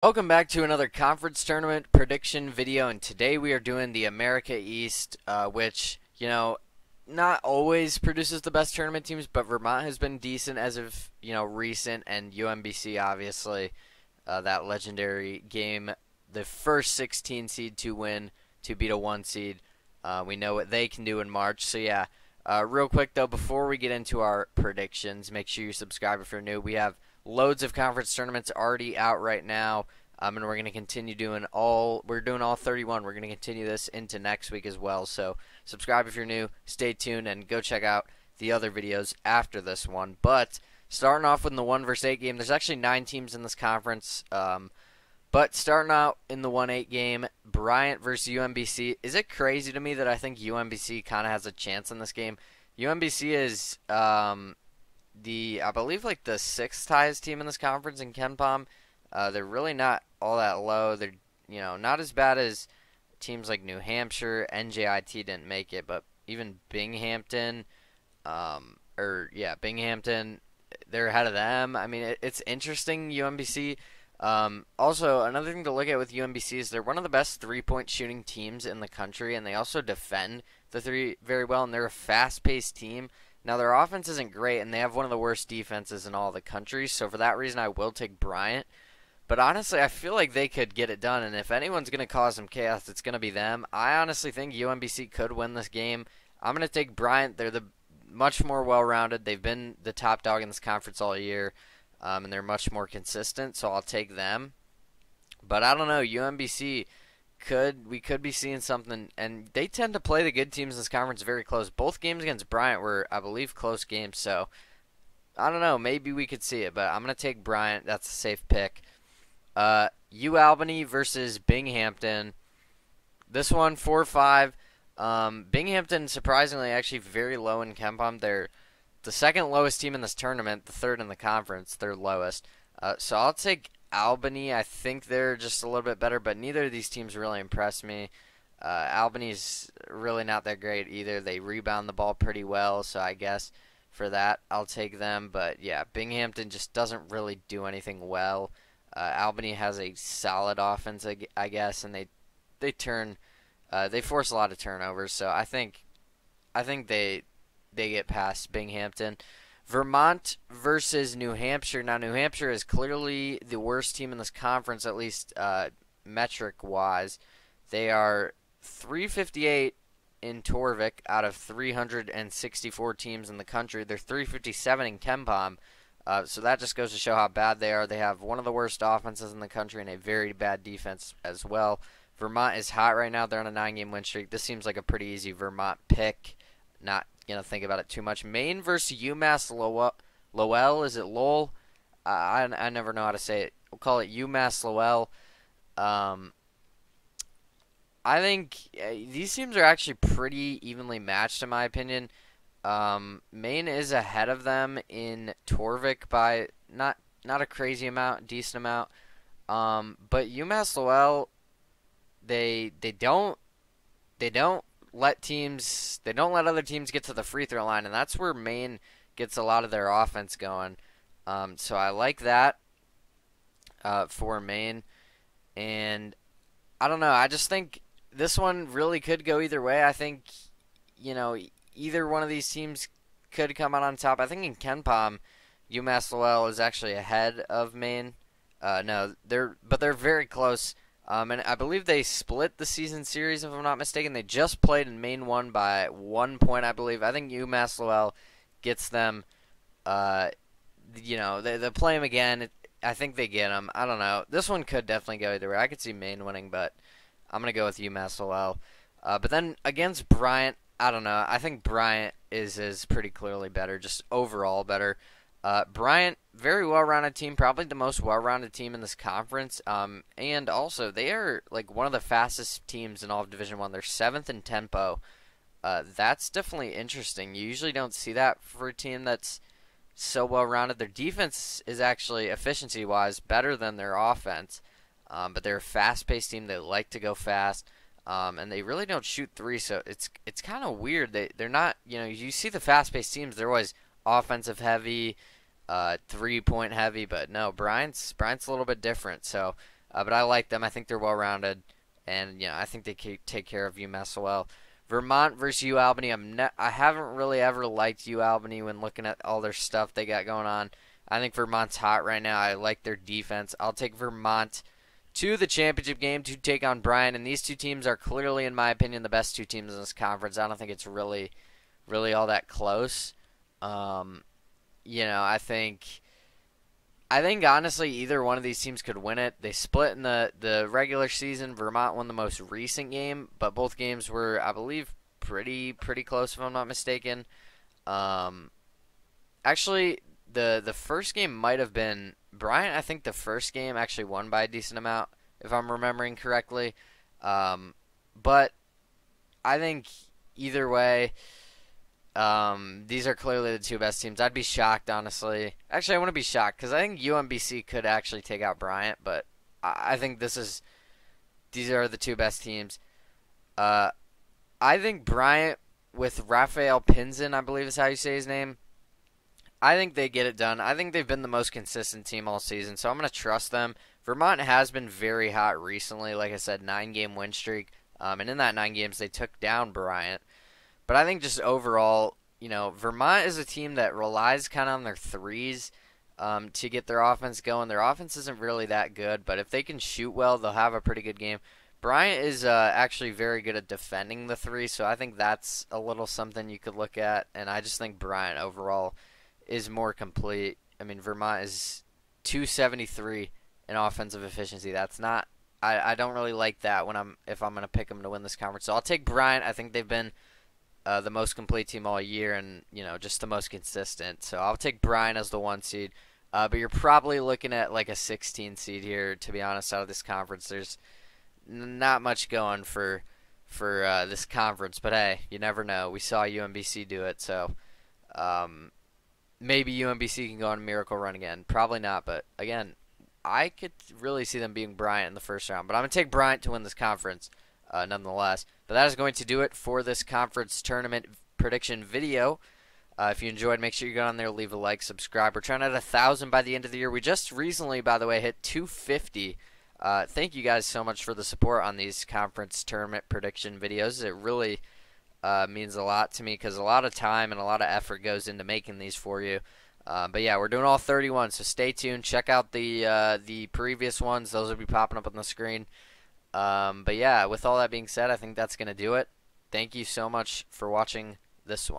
Welcome back to another conference tournament prediction video, and today we are doing the America East, which, not always produces the best tournament teams, but Vermont has been decent as of, recent, and UMBC, obviously, that legendary game, the first 16 seed to win, to beat a 1 seed. We know what they can do in March, so yeah. Real quick, though, before we get into our predictions, make sure you subscribe if you're new. We have loads of conference tournaments already out right now. And we're going to continue doing we're doing all 31. We're going to continue this into next week as well. So subscribe if you're new, stay tuned, and go check out the other videos after this one. But starting off with the 1 versus 8 game, there's actually 9 teams in this conference. But starting out in the 1-8 game, Bryant versus UMBC. Is it crazy to me that I think UMBC kind of has a chance in this game? UMBC is I believe, like the 6th highest team in this conference in KenPom. They're really not all that low. They're, not as bad as teams like New Hampshire. NJIT didn't make it, but even Binghamton, Binghamton, they're ahead of them. I mean, it's interesting, UMBC. Also, another thing to look at with UMBC is they're one of the best three-point shooting teams in the country, and they also defend the three very well, and they're a fast-paced team. Now, their offense isn't great, and they have one of the worst defenses in all the country, so for that reason, I will take Bryant. But honestly, I feel like they could get it done, and if anyone's going to cause some chaos, it's going to be them. I honestly think UMBC could win this game. I'm going to take Bryant. They're the much more well-rounded. They've been the top dog in this conference all year, and they're much more consistent, so I'll take them. But I don't know, UMBC we could be seeing something, and they tend to play the good teams in this conference very close. Both games against Bryant were, I believe, close games, so I don't know, maybe we could see it, but I'm going to take Bryant. That's a safe pick. UAlbany versus Binghamton. This one, 4-5. Binghamton, surprisingly, actually very low in KenPom. They're the second lowest team in this tournament, the third in the conference, third lowest. So I'll take Albany. I think they're just a little bit better, but neither of these teams really impress me. Albany's really not that great either. They rebound the ball pretty well, so I guess for that, I'll take them. But yeah, Binghamton just doesn't really do anything well. Albany has a solid offense, I guess, and they force a lot of turnovers. So I think they get past Binghamton. Vermont versus New Hampshire. Now, New Hampshire is clearly the worst team in this conference, at least metric-wise. They are 358 in Torvik out of 364 teams in the country. They're 357 in KenPom. So that just goes to show how bad they are. They have one of the worst offenses in the country and a very bad defense as well. Vermont is hot right now. They're on a 9-game win streak. This seems like a pretty easy Vermont pick. Not going to think about it too much. Maine versus UMass Lowell. Is it Lowell? I never know how to say it. We'll call it UMass Lowell. I think these teams are actually pretty evenly matched, in my opinion. Maine is ahead of them in Torvik by not a crazy amount, decent amount. But UMass Lowell, they don't let other teams get to the free throw line, and that's where Maine gets a lot of their offense going. So I like that for Maine, and I don't know. I just think this one really could go either way. I think either one of these teams could come out on top. I think in KenPom, UMass Lowell is actually ahead of Maine. No, they're very close. And I believe they split the season series, if I'm not mistaken. They just played and Maine won by 1 point, I believe. I think UMass Lowell gets them. They play them again. I think they get them. I don't know. This one could definitely go either way. I could see Maine winning, but I'm going to go with UMass Lowell. But then against Bryant, I don't know. I think Bryant is pretty clearly better, just overall better. Bryant, very well-rounded team, probably the most well-rounded team in this conference. And also, they are like one of the fastest teams in all of Division I. They're 7th in tempo. That's definitely interesting. You usually don't see that for a team that's so well-rounded. Their defense is actually, efficiency-wise, better than their offense. But they're a fast-paced team. They like to go fast. And they really don't shoot three, so it's kind of weird. They're not, you see the fast-paced teams, they're always offensive heavy, 3-point heavy, but no, Bryant's a little bit different. So But I like them. I think they're well rounded, and I think they take care of UMass well. Vermont versus U Albany. I haven't really ever liked U Albany when looking at all their stuff they got going on. I think Vermont's hot right now. I like their defense. I'll take Vermont to the championship game to take on Bryant, and these two teams are clearly, in my opinion, the best two teams in this conference. I don't think it's really all that close. Um, I think honestly either one of these teams could win it. They split in the regular season. Vermont won the most recent game, but both games were, I believe, pretty close if I'm not mistaken. Um, Actually, the first game might have been Bryant. I think the first game actually won by a decent amount, if I'm remembering correctly. But I think either way, these are clearly the two best teams. I'd be shocked, honestly. Actually, I wouldn't be shocked because I think UMBC could actually take out Bryant, but I think these are the two best teams. Uh, I think Bryant with Raphael Pinzon, I believe is how you say his name. I think they get it done. I think they've been the most consistent team all season, so I'm going to trust them. Vermont has been very hot recently. Like I said, 9-game win streak. And in that 9 games, they took down Bryant. But I think just overall, Vermont is a team that relies kind of on their threes to get their offense going. Their offense isn't really that good, but if they can shoot well, they'll have a pretty good game. Bryant is actually very good at defending the three, so I think that's a little something you could look at. And I just think Bryant overall is more complete. I mean, Vermont is 273 in offensive efficiency. That's not. I don't really like that if I'm going to pick them to win this conference. So I'll take Bryant. I think they've been the most complete team all year, and just the most consistent. So I'll take Bryant as the 1 seed. But you're probably looking at like a 16 seed here, to be honest. Out of this conference, there's not much going for this conference. But hey, you never know. We saw UMBC do it, so maybe UMBC can go on a miracle run again. Probably not, but again, I could really see them beating Bryant in the first round. But I'm going to take Bryant to win this conference nonetheless. But that is going to do it for this conference tournament prediction video. If you enjoyed, make sure you go on there, leave a like, subscribe. We're trying to hit 1,000 by the end of the year. We just recently, by the way, hit 250. Thank you guys so much for the support on these conference tournament prediction videos. It really means a lot to me because a lot of time and a lot of effort goes into making these for you. But yeah, we're doing all 31, so stay tuned. Check out the previous ones; those will be popping up on the screen. But yeah, with all that being said, I think that's gonna do it. Thank you so much for watching this one.